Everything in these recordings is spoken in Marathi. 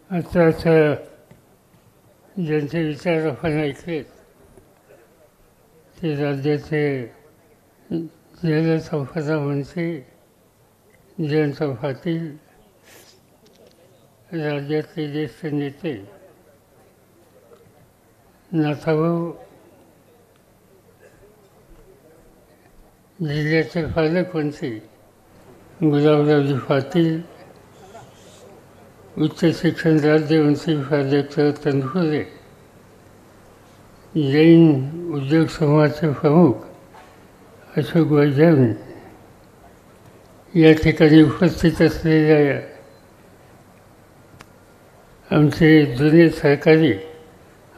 आता ज्यांचे विचार आपण ऐकलेत ते राज्याचे जलसंपदा मंत्री जयंत पाटील, राज्यातले ज्येष्ठ नेते नाथाभाऊ, जिल्ह्याचे पालकमंत्री गुलाबरावजी पाटील, उच्च शिक्षण राज्यमंत्री प्राध्यापक तनपुरे, जैन उद्योग समूहाचे प्रमुख अशोक वैजन, या ठिकाणी उपस्थित असलेल्या आमचे जुने सहकारी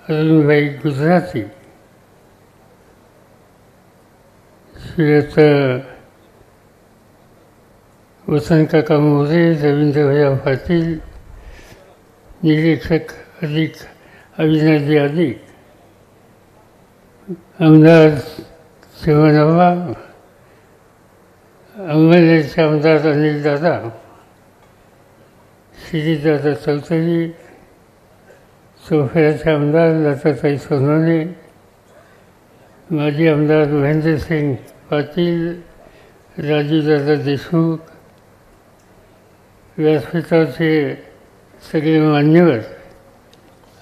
अरुणभाई गुजराती, श्रीयुत वसंतकाका मोरे, रवींद्रभैया पाटील, निरीक्षक अधिक अविनाशजी अधिक, आमदार शिवनवा, अंमळनेरचे आमदार अनिलदादा, श्रीदादा चौधरी, सोफियाचे आमदार लताताई सोनवणे, माजी आमदार महेंद्रसिंग पाटील, राजूदादा देशमुख, व्यासपीठाचे सगळे मान्यवर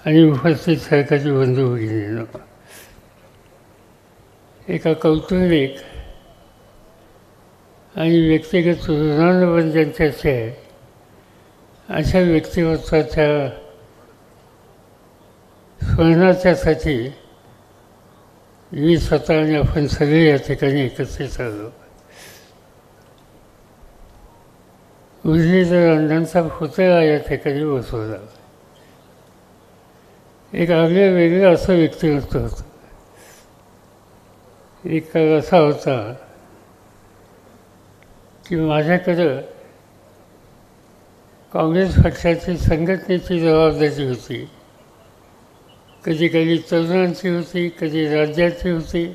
आणि उपस्थित सहकारी बंधू भगिनींनो, एका कौटुंबिक आणि व्यक्तिगत ऋणानुबंध ज्यांच्याशी आहे अशा व्यक्तिमत्वाच्या स्मरणाच्यासाठी मी स्वतः आणि आपण सगळे या ठिकाणी एकत्रित आलो. उजनीधर अण्णांचा पुतळा या ठिकाणी बसवला. एक आगळं वेगळं असं व्यक्तिमत्व होतं. एक काळ असा होता की माझ्याकडं काँग्रेस पक्षाची संघटनेची जबाबदारी होती. कधी कधी तरुणांची होती, कधी राज्याची होती.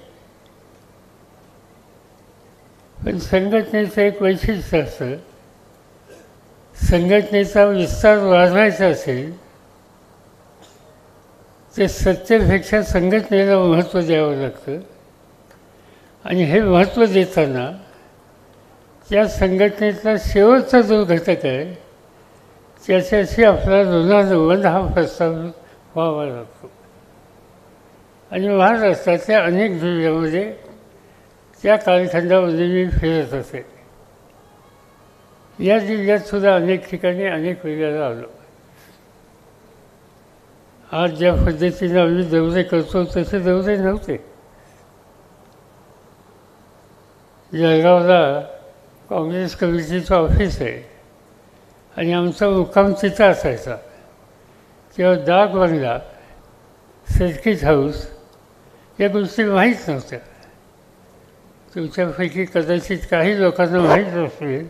पण संघटनेचं एक वैशिष्ट्य असतं, संघटनेचा विस्तार वाढवायचा असेल ते सत्तेपेक्षा संघटनेला महत्त्व द्यावं लागतं. आणि हे महत्त्व देताना त्या संघटनेतला शेवटचा जो घटक आहे त्याच्याशी आपला ऋणानुबंध हा प्रस्तावित व्हावा लागतो. आणि महाराष्ट्रातल्या अनेक जिल्ह्यामध्ये त्या कालखंडामध्ये मी फिरत असे. या जिल्ह्यात सुद्धा अनेक ठिकाणी अनेक वेळेला आलो. आज ज्या पद्धतीने आम्ही दौरे करतो तसे दौरे नव्हते. जळगावला काँग्रेस कमिटीचं ऑफिस आहे आणि आमचा मुक्काम तिथं असायचा. तेव्हा डाक बंगला, सर्किट हाऊस या गोष्टी माहीत नव्हत्या. तुमच्यापैकी कदाचित काही लोकांना माहीत नसेल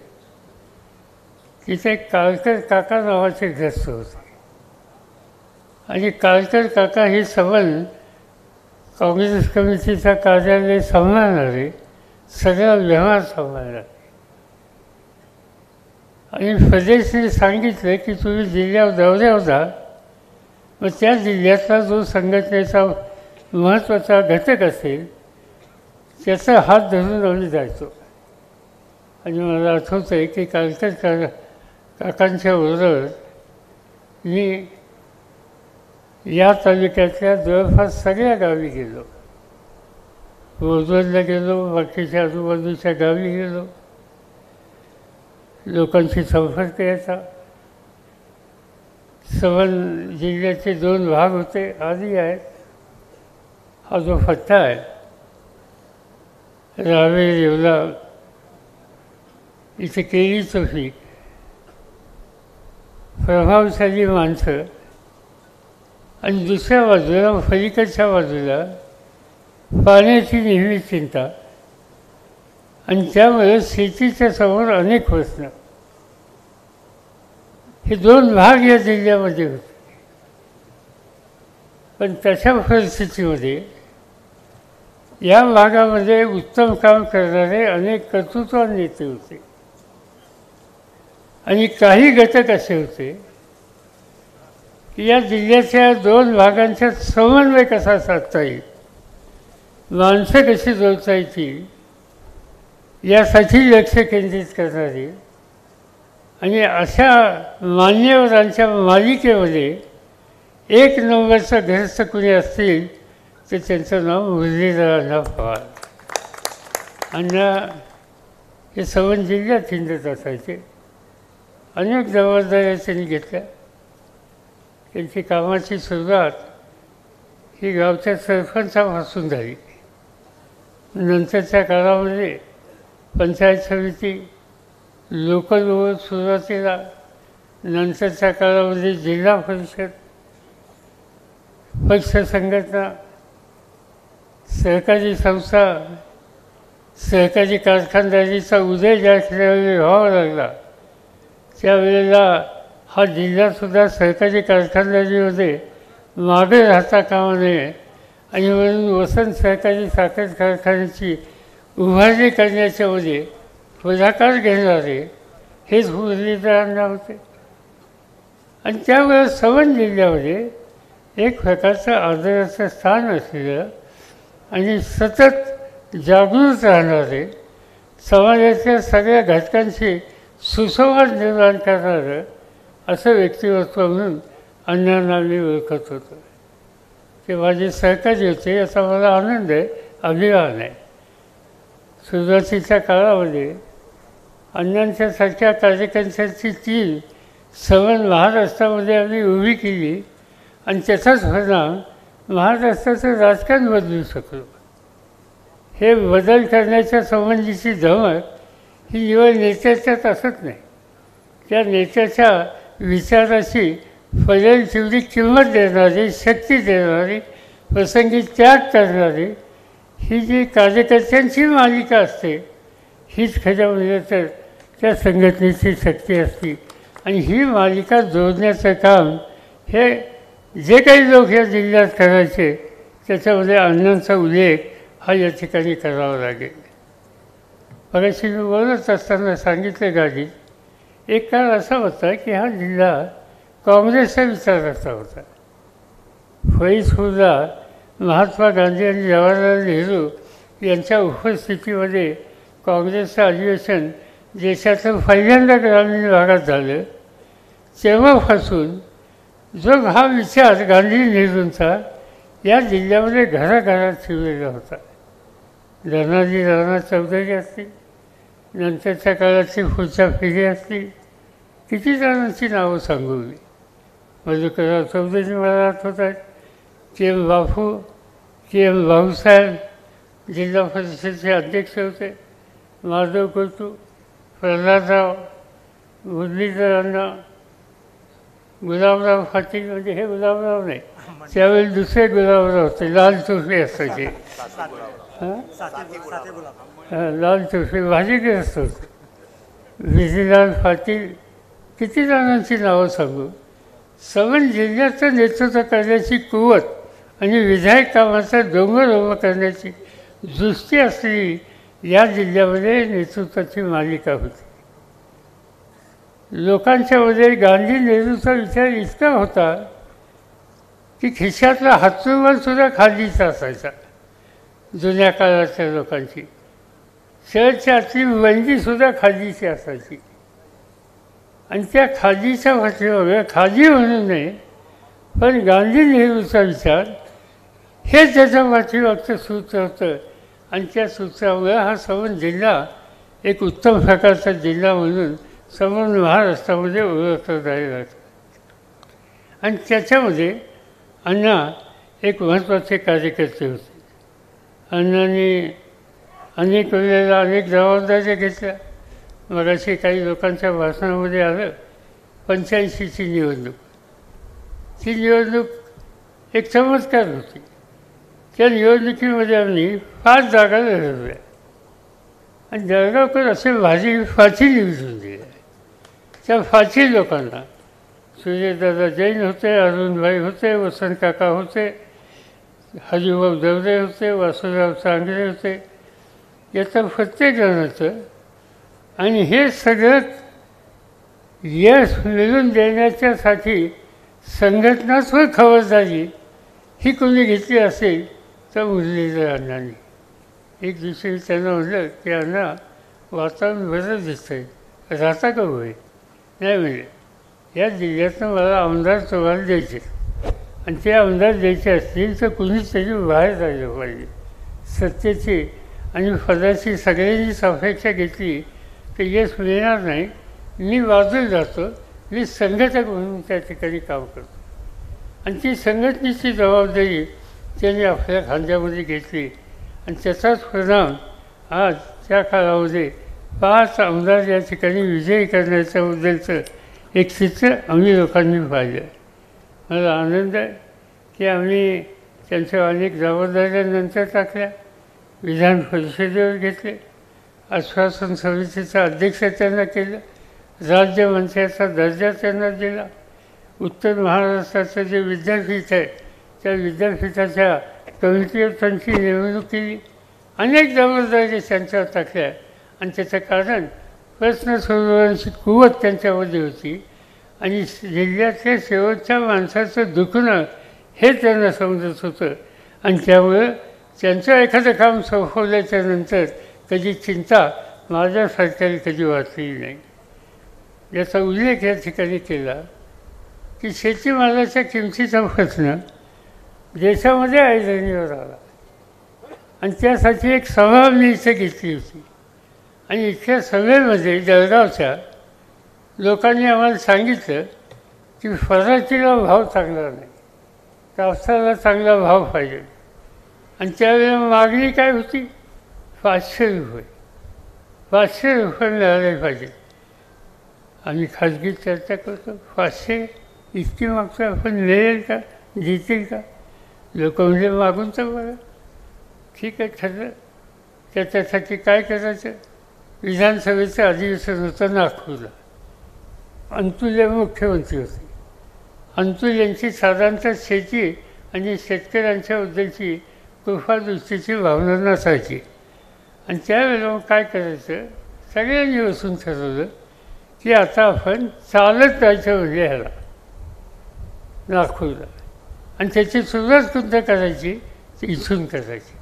की ते काळकर काका नावाचे ग्रस्त होते. आणि काळकर काका हे संबंध काँग्रेस कमिटीचा कार्यालय सांभाळणारे, सगळा व्यवहार सांभाळणारे. आणि प्रदेशने सांगितलं की तुम्ही जिल्ह्यावर दौऱ्यावर जा, मग त्या जिल्ह्यातला जो संघटनेचा महत्त्वाचा घटक असेल त्याचा हात धरून आम्ही जायचो. आणि मला आठवतं आहे की कालकर काकांच्या बरोबर मी या तालुक्यातल्या जवळपास सगळ्या गावी गेलो. बोरदोनला गेलो, बाकीच्या आजूबाजूच्या गावी गेलो. लोकांशी संपर्क यायचा. संबंध जिल्ह्याचे 2 भाग होते, आधी आहेत. हा जो पट्टा आहे रावेर, येवला, इथे केळीचं पीक, प्रभावशाली माणसं, आणि दुसऱ्या बाजूला पलीकडच्या बाजूला पाण्याची नेहमी चिंता. आणि त्यामुळे शेतीच्या समोर अनेक प्रश्न. हे 2 भाग या जिल्ह्यामध्ये होते. पण तशा परिस्थितीमध्ये या भागामध्ये उत्तम काम करणारे अनेक कर्तृत्ववान नेते होते. आणि काही घटक असे होते की या जिल्ह्याच्या दोन भागांचा समन्वय कसा साधता येईल, माणसं कशी जोडायची यासाठी लक्ष केंद्रित करणारी आणि अशा मान्यवरांच्या मालिकेमध्ये एक नंबरचं ग्रस्त कुणी असतील तर त्यांचं नाव मुरलीधर अण्णा पवार. अण्णा हे संबंध जिल्ह्यात हिंडत असायचे. अनेक जबाबदाऱ्या त्यांनी घेतल्या. त्यांची कामाची सुरुवात ही गावच्या सरपंचापासून झाली. नंतरच्या काळामध्ये पंचायत समिती, लोकल बोर्ड सुरुवातीला, नंतरच्या काळामध्ये जिल्हा परिषद, पक्ष संघटना, सहकारी संस्था, सहकारी कारखानदारीचा उदय ज्या वेळी व्हावा लागला त्यावेळेला हा जिल्हासुद्धा सहकारी कारखानदारीमध्ये मागे राहता कामा नये आणि म्हणून वसंत सहकारी साखर कारखान्याची उभारणी करण्याच्यामध्ये पुढाकार घेणारे हेच मुरलीधर अण्णा होते. आणि त्यावेळेस संबंध जिल्ह्यामध्ये एक प्रकारचं आदराचं स्थान असलेलं आणि सतत जागृत राहणारे, समाजाच्या सगळ्या घटकांशी सुसंवाद निर्माण करणारं असं व्यक्तिमत्व म्हणून अण्णांना मी ओळखत होतो. ते माझे सहकारी होते याचा मला आनंद आहे, अभिमान आहे. सुरुवातीच्या काळामध्ये अण्णांच्यासारख्या कार्यकर्त्यांची टीम संबंध महाराष्ट्रामध्ये आम्ही उभी केली आणि त्याचाच परिणाम महाराष्ट्राचं राजकारण बदलू शकलो. हे बदल करण्याच्या संबंधीची धमक ही निवड नेत्याच्यात असत नाही. त्या नेत्याच्या विचाराची फळेल तेवढी किंमत देणारी, शक्ती देणारी, प्रसंगी त्याग करणारी ही जी कार्यकर्त्यांची मालिका असते हीच खऱ्या म्हणजे तर त्या संघटनेची शक्ती असते. आणि ही मालिका जोडण्याचं काम हे जे काही लोक या जिल्ह्यात करायचे त्याच्यामध्ये अण्णांचा उल्लेख हा या ठिकाणी करावा लागेल. मगाशी मी बोलत असताना सांगितलं गाडी एक काळ असा होता की हा जिल्हा काँग्रेसच्या विचाराचा होता. फळीसुद्धा महात्मा गांधी आणि जवाहरलाल नेहरू यांच्या उपस्थितीमध्ये काँग्रेसचं अधिवेशन देशाचं पहिल्यांदा ग्रामीण भागात झालं. तेव्हापासून जो हा विचार गांधी नेहरूंचा या जिल्ह्यामध्ये घराघरात शिरलेला होता. धनाजी राणा चौधरी असतील, नंतरच्या काळाची पुढच्या पिढी असतील, किती जणांची नावं सांगू मी. मधुकरराव चौधरी मला आठवत आहेत, के एम बापू, के एम भाऊसाहेब जिल्हा परिषदेचे अध्यक्ष होते, माधव कोटू, प्रल्हादराव, मुरलीधर अण्णा, गुलाबराव पाटील. म्हणजे हे गुलाबराव नाही, त्यावेळी दुसरे गुलाबराव होते, लाल टोपी असायचे. लाल टोपी भाजीग्रस्त होते. विजयलाल पाटील, किती जणांची नावं सांगू. संबंध जिल्ह्याचं नेतृत्व करण्याची कुवत आणि विधायक कामाचा डोंगर उभा करण्याची दृष्टी असलेली या जिल्ह्यामध्ये नेतृत्वाची मालिका होती. लोकांच्यामध्ये गांधी नेहरूचा विचार इतका होता की खिशातला हातरुमालसुद्धा खादीचा असायचा जुन्या काळाच्या लोकांची. शर्टच्या आतली वंजीसुद्धा खादीची असायची. आणि त्या खादीच्या पाठीमागे खादी म्हणू नये पण गांधी नेहरूचा विचार हे त्याच्या पाठीमागचं सूत्र होतं. आणि त्या सूत्रामुळे हा संबंध जिल्हा एक उत्तम प्रकारचा जिल्हा म्हणून संबंध महाराष्ट्रामध्ये ओळखला जायला लागला. आणि त्याच्यामध्ये अण्णा एक महत्त्वाचे कार्यकर्ते होते. अण्णांनी अनेक वेळेला अनेक जबाबदाऱ्या घेतल्या. मगाशी काही लोकांच्या भाषणामध्ये आलं 85ची निवडणूक. ती निवडणूक एक चमत्कार होती. त्या निवडणुकीमध्ये आम्ही 5 जागा लढवल्या आणि जळगावकर असे फाची निवडून दिले. त्या फाची लोकांना सूर्यदादा जैन होते, अरुणभाई होते, वसंत काका होते, हरिभाऊ दवरे होते, वासुराव चांगले होते. याचं प्रत्येक जणाचं आणि हे सगळं यश मिळवून देण्याच्यासाठी संघटनात्मक खबरदारी ही कोणी घेतली असेल तर मुरलीधर अण्णांनी. एक दिवशी त्यांना म्हटलं की अण्णा वातावरण बरं दिसतंय, राहता का होय? नाही म्हणजे या जिल्ह्यातनं मला आमदार तुम्हाला द्यायचे आणि ते आमदार द्यायचे असतील तर कुणीच तरी बाहेर राहिलं पाहिजे. सत्तेची आणि पदाची सगळ्यांनीच अपेक्षा घेतली तर यश मिळणार नाही. मी बाजूला जातो, मी संघटक म्हणून त्या ठिकाणी काम करतो आणि ती संघटनेची जबाबदारी त्यांनी आपल्या खांद्यामध्ये घेतली आणि त्याचाच परिणाम आज त्या काळामध्ये 5 आमदार या ठिकाणी विजयी करण्याच्याबद्दलचं एक चित्र आम्ही लोकांनी पाहिलं. मला आनंद आहे की आम्ही त्यांच्या अनेक जबाबदाऱ्या नंतर टाकल्या, विधान परिषदेवर घेतले, आश्वासन समितीचं अध्यक्ष त्यांना केलं, राज्यमंत्र्याचा दर्जा त्यांना दिला, उत्तर महाराष्ट्राचं जे विद्यापीठ आहे त्या विद्यापीठाच्या कमिटीवर त्यांची नेमणूक केली, अनेक जबाबदारी त्यांच्यावर टाकल्या आणि त्याचं कारण प्रश्न सोडवण्याची कुवत त्यांच्यामध्ये होती आणि जिल्ह्यातल्या शेवटच्या माणसाचं दुखणं हे त्यांना समजत होतं आणि त्यामुळं त्यांचं एखादं काम संपवल्याच्या नंतर कधी चिंता माझ्या सरकारी कधी वाचली नाही. याचा उल्लेख या ठिकाणी केला की शेतीमालाच्या किमतीचा प्रश्न देशामध्ये ऐरणीवर आला आणि त्यासाठी एक सभा मी इथे घेतली होती आणि इथल्या सभेमध्ये जळगावच्या लोकांनी आम्हाला सांगितलं की फराचीला भाव चांगला नाही, कापसाला चांगला भाव पाहिजे आणि त्यावेळेला मागणी काय होती? 500 रुपये. 500 रुपये मिळाले पाहिजे. आम्ही खाजगी चर्चा करतो, 500 इतकी मागतो, आपण मिळेल का, देतील का? लोक म्हणजे मागून तर बरं. ठीक आहे, ठरलं. त्याच्यासाठी काय करायचं? विधानसभेचं अधिवेशन होतं नागपूरला. अंतुले मुख्यमंत्री होते. अंतुल यांची साधारणतः शेती आणि शेतकऱ्यांच्याबद्दलची कृपादृष्टीची भावना नसायची आणि त्यावेळेला मग काय करायचं, सगळ्यांनी बसून ठरवलं की आता आपण चालत जायचं म्हणजे ह्याला नागपूरला आणि त्याची सुरुवात कुठं करायची, ती इथून करायची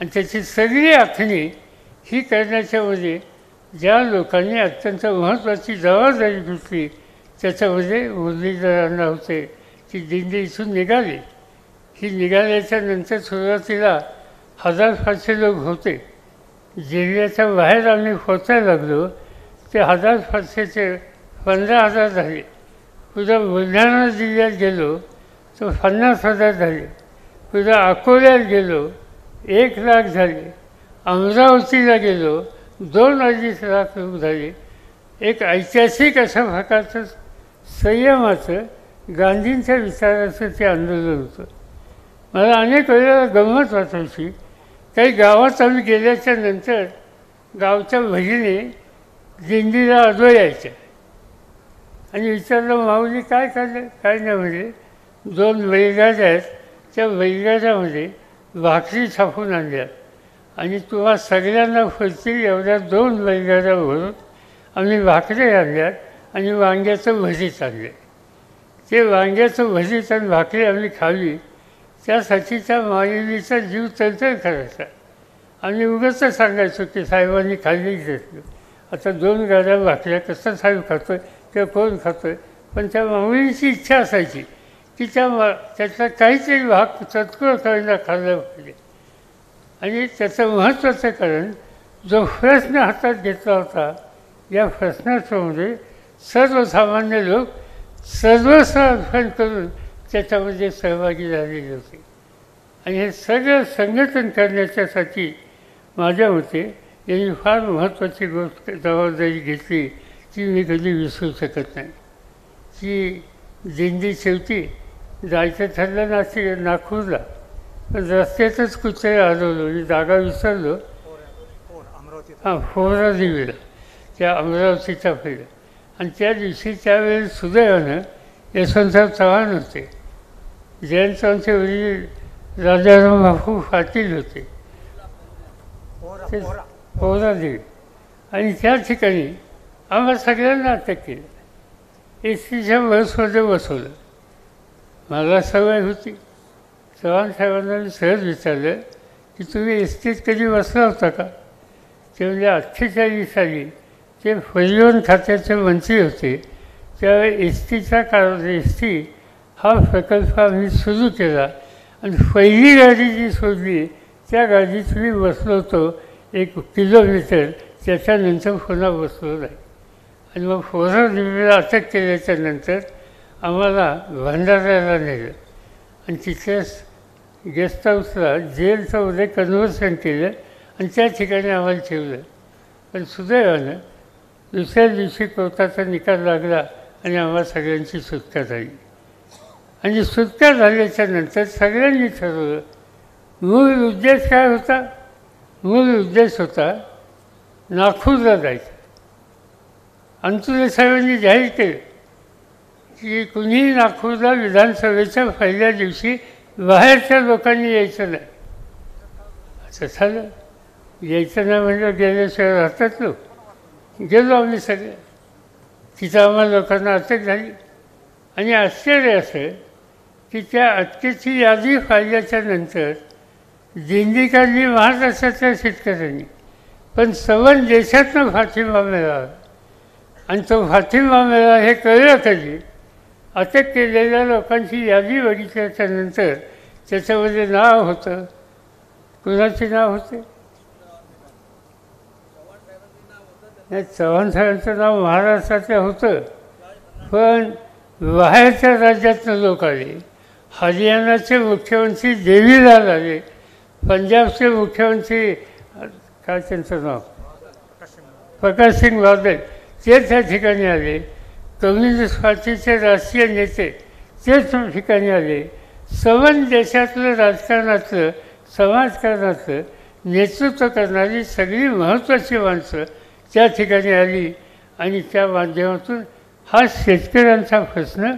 आणि त्याची सगळी आखणी ही करण्याच्यामध्ये ज्या लोकांनी अत्यंत महत्त्वाची जबाबदारी घेतली त्याच्यामध्ये मुरलीधर अण्णा होते. ती दिंडी इथून निघाली. ही निघाल्याच्या नंतर सुरुवातीला 1000-500 लोक होते. जिल्ह्याच्या बाहेर आम्ही पोचायला लागलो ते 1000-500चे 15,000 झाले. पुढं बुलढाणा जिल्ह्यात गेलो तर 50,000 झाले. पुढं अकोल्यात गेलो 1,00,000 झाले. अमरावतीला गेलो 2-2.5 लाख लोक झाले. एक ऐतिहासिक अशा प्रकारचं संयमाचं गांधींच्या विचाराचं ते आंदोलन होतं. मला अनेक वेळेला गंमत वाटायची. काही गावात आम्ही गेल्याच्या नंतर गावच्या भगिनी दिंडीला आडवं यायच्या आणि विचारलं, माऊली काय काढलं? काय नाही म्हणजे 2 बैलगाड्या आहेत, त्या बैलगाड्यामध्ये भाकरी छापून आणल्या आणि तुम्हा सगळ्यांना फुलतील एवढ्या 2 बैलगाड्या भरून आम्ही भाकरी आणल्यात आणि वांग्याचं भजीत आणलं. ते वांग्याचं भजीत आणि भाकरी आम्ही खाल्ली. त्यासाठी त्या माऊलीचा जीव तळतळ करायचा. आम्ही उगाच सांगायचो की साहेबांनी खाल्लीच घेतलं. आता 2 गाड्या भाकऱ्या कसं साहेब खातो आहे किंवा कोण खातो आहे, पण त्या माऊलीची इच्छा असायची की त्याचा काहीतरी भाग चतकुर कळीला खाल्ला पाहिजे. आणि त्याचं महत्त्वाचं कारण जो प्रश्न हातात घेतला होता, या प्रश्नामध्ये सर्वसामान्य लोक सर्वस्व अर्पण करून त्याच्यामध्ये सहभागी झालेले होते आणि हे सगळं संघटन करण्याच्यासाठी माझ्या मते यांनी फार महत्त्वाची गोष्ट जबाबदारी घेतली ती मी कधी विसरू शकत नाही. की दिंडी शेवटी जायचं ठरलं नागपूरला, पण रस्त्यातच कुठे हरवलो, मी जागा विसरलो. हां, फोरा दिवेला त्या अमरावतीच्या पहिलं. आणि त्या दिवशी त्यावेळेस सुदैवानं यशवंतराव चव्हाण होते, जयंतरावांचे वडील राजाराम बापू पाटील होते, ते फोरा दिवे. आणि त्या ठिकाणी आम्हाला सगळ्यांना अटक केलं. एस टीच्या बसमध्ये बसवलं मला सवय होती. चव्हाण साहेबांना मी सहज विचारलं की तुम्ही एस टीत कधी बसला होता का? ते म्हणजे 48 साली ते परिवहन खात्याचे मंत्री होते, त्यावेळी एस टीचा काळ एस टी हा प्रकल्प आम्ही सुरू केला आणि पहिली गाडी जी सोडली त्या गाडीत मी बसलो होतो 1 किलोमीटर. त्याच्यानंतर पुन्हा बसलो नाही. आणि मग फोरनिमीला अटक केल्याच्यानंतर आम्हाला भंडाऱ्याला नेलं आणि तिथेच गेस्ट हाऊसला जेलचं मध्ये कन्व्हर्सन केलं आणि त्या ठिकाणी आम्हाला ठेवलं. पण सुदैवानं दुसऱ्या दिवशी कोर्टाचा निकाल लागला आणि आम्हाला सगळ्यांची सुटका झाली. आणि सुटका झाल्याच्यानंतर सगळ्यांनी ठरवलं मूळ उद्देश काय होता? मूळ उद्देश होता नागपूरला जायचं. अंतुले साहेबांनी जाहीर केलं की कुणीही नागपूरला विधानसभेच्या पहिल्या दिवशी बाहेरच्या लोकांनी यायचं नाही. असं झालं. यायचं नाही म्हणजे गेल्याशिवाय राहतात लोक. गेलो आम्ही सगळे. तिथं आम्हाला लोकांना अटक झाली आणि आश्चर्य असं की त्या अटकेची यादी पाहिल्याच्या नंतर दिंडी काढली महाराष्ट्राच्या शेतकऱ्यांनी, पण संबंध देशातनं पाठिंबा मिळाला. आणि तो पाठिंबा मिळाला हे कळलं कधी? अटक केलेल्या लोकांची यादी बघितल्याच्यानंतर त्याच्यामध्ये नाव होतं. कुणाचे नाव होते? नाही, चव्हाण साहेबांचं नाव महाराष्ट्रातलं होतं, पण बाहेरच्या राज्यातनं लोक आले. हरियाणाचे मुख्यमंत्री देवीलाल आले, पंजाबचे मुख्यमंत्री काय त्यांचं नाव प्रकाशसिंग बादल ते त्या ठिकाणी आले. कम्युनिस्ट पार्टीचे राष्ट्रीय नेते ते त्या ठिकाणी आले. संबंध देशातलं राजकारणातलं समाजकारणाचं नेतृत्व करणारी सगळी महत्त्वाची माणसं त्या ठिकाणी आली आणि त्या माध्यमातून हा शेतकऱ्यांचा प्रश्न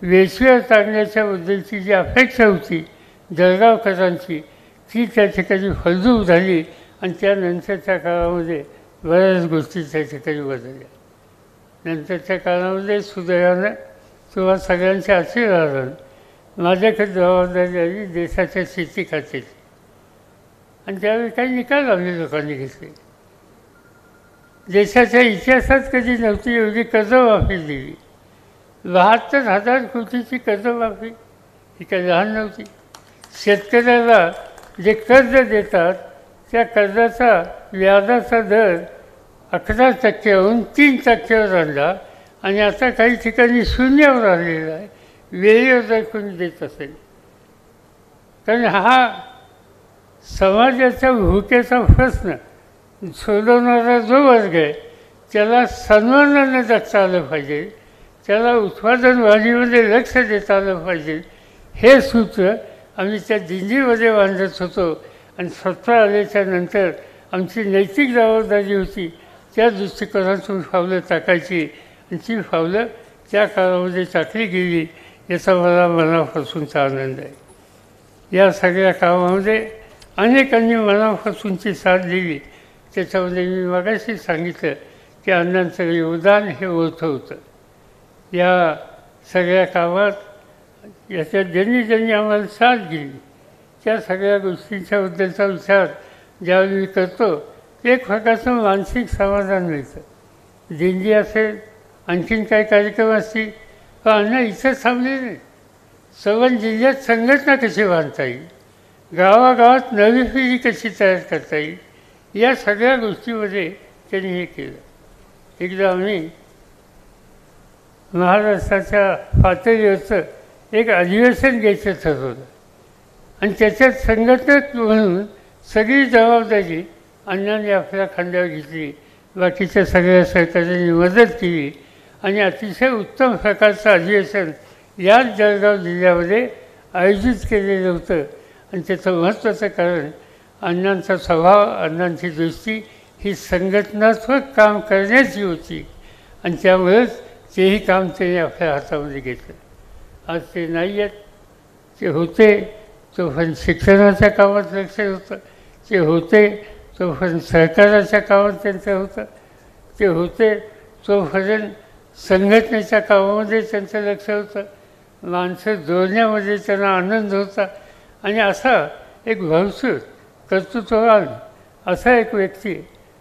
वेचव्यात टाकण्याच्याबद्दलची जी अपेक्षा होती जळगावकरांची ती त्या ठिकाणी फलजूक झाली. आणि त्यानंतरच्या काळामध्ये बऱ्याच गोष्टी त्या ठिकाणी बदलल्या. नंतरच्या काळामध्ये सुदैवानं किंवा सगळ्यांच्या आशीर्वादानं माझ्याकडे जबाबदारी आली देशाच्या शेती खात्याची. आणि त्यावेळी काही निकाल आम्ही लोकांनी घेतले. देशाच्या इतिहासात कधी नव्हती एवढी कर्जमाफी दिली. 72,000 कोटीची कर्जमाफी ही काही लहान नव्हती. शेतकऱ्याला जे कर्ज देतात त्या कर्जाचा व्याजाचा दर 11%हून 3%वर आणला आणि आता काही ठिकाणी शून्यावर आलेला आहे. वेळेवर जर कोणी देत असेल, कारण हा समाजाच्या भुकेचा प्रश्न सोडवणारा जो वर्ग आहे त्याला सन्मानाने जगता आलं पाहिजे, त्याला उत्पादन वाढीमध्ये लक्ष देता आलं पाहिजे. हे सूत्र आम्ही त्या दिंडीमध्ये बांधत होतो. आणि स्वतः आल्याच्या नंतर आमची नैतिक जबाबदारी होती त्या दृष्टिकोनातून पावलं टाकायची आणि ती पावलं त्या काळामध्ये टाकली गेली याचा मला मनापासूनचा आनंद आहे. या सगळ्या कामामध्ये अनेकांनी मनापासूनची साथ दिली. त्याच्यामध्ये मी मगाशी सांगितलं की अण्णांचं योगदान हे मोठं होतं. या सगळ्या कामात याच्यात ज्यांनी आम्हाला साथ दिली त्या सगळ्या गोष्टींच्याबद्दलचा विचार ज्यावेळी मी करतो एक प्रकारचं मानसिक समाधान मिळतं. दिंडी असेल, आणखीन काही कार्यक्रम असतील, पण अण्णा इथं थांबले नाही. संबंध जिल्ह्यात संघटना कशी बांधता येईल, गावागावात नवी पिढी कशी तयार करता येईल, या सगळ्या गोष्टीमध्ये त्यांनी हे केलं. एकदा आम्ही महाराष्ट्राच्या पातळीवरचं एक अधिवेशन घ्यायचं ठरवलं आणि त्याच्यात संघटक म्हणून सगळी जबाबदारी अण्णांनी आपल्या खांद्यावर घेतली. बाकीच्या सगळ्या सहकार्यांनी मदत केली आणि अतिशय उत्तम प्रकारचं अधिवेशन याच जळगाव जिल्ह्यामध्ये आयोजित केलेलं होतं. आणि त्याचं महत्त्वाचं कारण अण्णांचा स्वभाव, अण्णांची दृष्टी ही संघटनात्मक काम करण्याची होती आणि त्यामुळेच तेही काम त्यांनी आपल्या हातामध्ये घेतलं. आज ते नाही आहेत, ते होते तोपर्यंत शिक्षणाच्या कामात लक्ष होतं, ते होते तोपर्यंत सहकाराच्या कामात त्यांचं होतं, ते होते तोपर्यंत संघटनेच्या कामामध्ये त्यांचं लक्ष होतं. माणसं जोडण्यामध्ये त्यांना आनंद होता आणि असा एक भरपूर कर्तृत्ववान असा एक व्यक्ती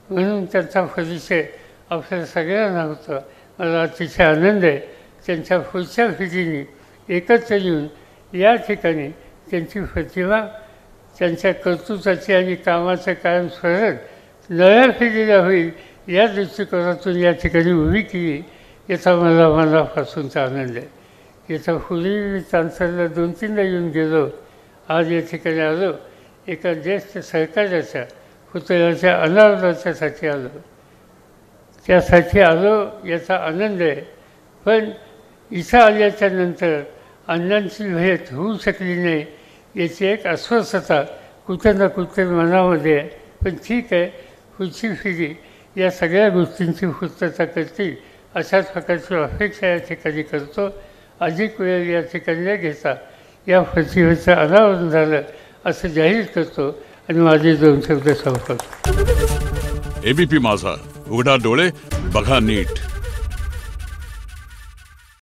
म्हणून त्यांचा परिचय आपल्या सगळ्यांना होता. मला अतिशय आनंद आहे त्यांच्या पुढच्या पिढीने एकत्र येऊन या ठिकाणी त्यांची प्रतिभा त्यांच्या कर्तृत्वाची आणि कामाचं कायम स्मरण नव्या पिढीला होईल या दृष्टिकोनातून या ठिकाणी उभी केली याचा मला मनापासूनचा आनंद आहे. याचा पूर्वी मी चांसरला 2-3दा येऊन गेलो. आज या ठिकाणी आलो एका ज्येष्ठ सहकार्याच्या पुतळ्याच्या अनावरणाच्यासाठी आलो. त्यासाठी आलो याचा आनंद आहे. पण इथं आल्याच्या नंतर अण्णांची भेट होऊ शकली नाही याची एक अस्वस्थता कुठं ना कुठे मनामध्ये आहे. पण ठीक आहे, पुढची पिढी या सगळ्या गोष्टींची पूर्तता करतील अशाच प्रकारची अपेक्षा या ठिकाणी करतो. अधिक वेळ या ठिकाणी न घेता या प्रतिभेचं अनावरण झालं असं जाहीर करतो आणि माझे 2 शब्द संपवतो. एबीपी माझा, उघडा डोळे बघा नीट.